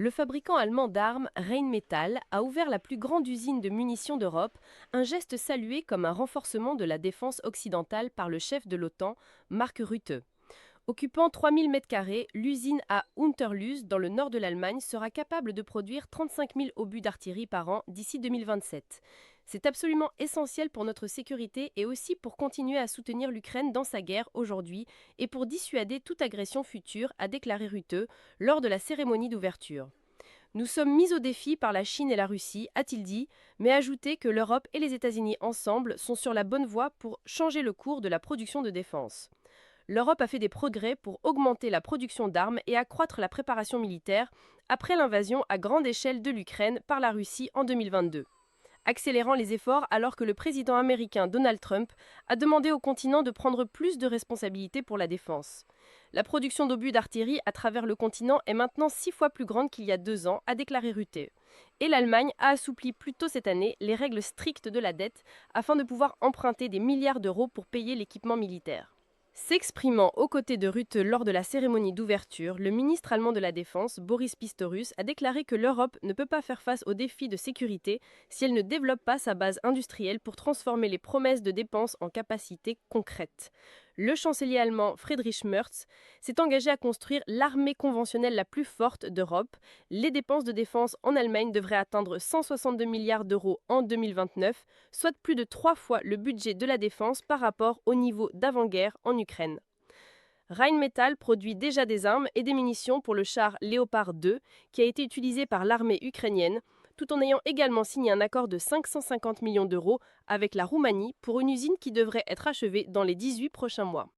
Le fabricant allemand d'armes Rheinmetall a ouvert la plus grande usine de munitions d'Europe, un geste salué comme un renforcement de la défense occidentale par le chef de l'OTAN, Mark Rutte. Occupant 3000 m², l'usine à Unterlüß, dans le nord de l'Allemagne, sera capable de produire 35 000 obus d'artillerie par an d'ici 2027. C'est absolument essentiel pour notre sécurité et aussi pour continuer à soutenir l'Ukraine dans sa guerre aujourd'hui et pour dissuader toute agression future, a déclaré Rutte lors de la cérémonie d'ouverture. Nous sommes mis au défi par la Chine et la Russie, a-t-il dit, mais ajouté que l'Europe et les États-Unis ensemble sont sur la bonne voie pour changer le cours de la production de défense. L'Europe a fait des progrès pour augmenter la production d'armes et accroître la préparation militaire après l'invasion à grande échelle de l'Ukraine par la Russie en 2022, accélérant les efforts alors que le président américain Donald Trump a demandé au continent de prendre plus de responsabilités pour la défense. La production d'obus d'artillerie à travers le continent est maintenant 6 fois plus grande qu'il y a 2 ans, a déclaré Rutte. Et l'Allemagne a assoupli plus tôt cette année les règles strictes de la dette afin de pouvoir emprunter des milliards d'euros pour payer l'équipement militaire. S'exprimant aux côtés de Rutte lors de la cérémonie d'ouverture, le ministre allemand de la Défense, Boris Pistorius, a déclaré que l'Europe ne peut pas faire face aux défis de sécurité si elle ne développe pas sa base industrielle pour transformer les promesses de dépenses en capacités concrètes. Le chancelier allemand Friedrich Merz s'est engagé à construire l'armée conventionnelle la plus forte d'Europe. Les dépenses de défense en Allemagne devraient atteindre 162 milliards d'euros en 2029, soit plus de 3 fois le budget de la défense par rapport au niveau d'avant-guerre en Ukraine. Rheinmetall produit déjà des armes et des munitions pour le char Léopard 2 qui a été utilisé par l'armée ukrainienne, tout en ayant également signé un accord de 550 millions d'euros avec la Roumanie pour une usine qui devrait être achevée dans les 18 prochains mois.